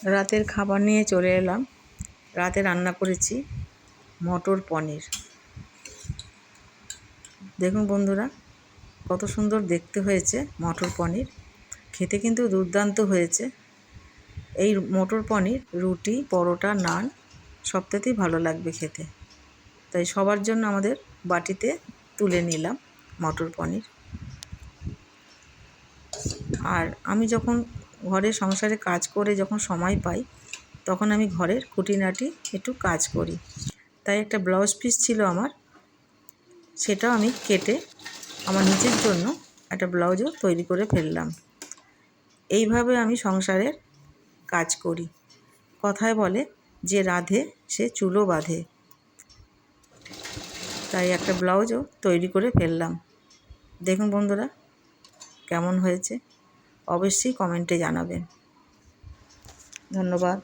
রাতের খাবার নিয়ে চলে এলাম। রাতে রান্না করেছি মটর পনির। দেখুন বন্ধুরা, কত সুন্দর দেখতে হয়েছে মটর পনির, খেতে কিন্তু দুর্দান্ত হয়েছে। এই মটর পনির রুটি, পরোটা, নান সবটাতেই ভালো লাগবে খেতে। তাই সবার জন্য আমাদের বাটিতে তুলে নিলাম মটর পনির। আর আমি যখন ঘরে সংসারে কাজ করে যখন সময় পাই, তখন আমি ঘরের খুঁটিনাটি একটু কাজ করি। তাই একটা ব্লাউজ পিস ছিল আমার, সেটাও আমি কেটে আমার নিজের জন্য একটা ব্লাউজও তৈরি করে ফেললাম। এইভাবে আমি সংসারের কাজ করি। কথায় বলে যে রাঁধে সে চুলো বাঁধে। তাই একটা ব্লাউজও তৈরি করে ফেললাম। দেখুন বন্ধুরা কেমন হয়েছে, অবশ্যই কমেন্টে জানাবেন। ধন্যবাদ।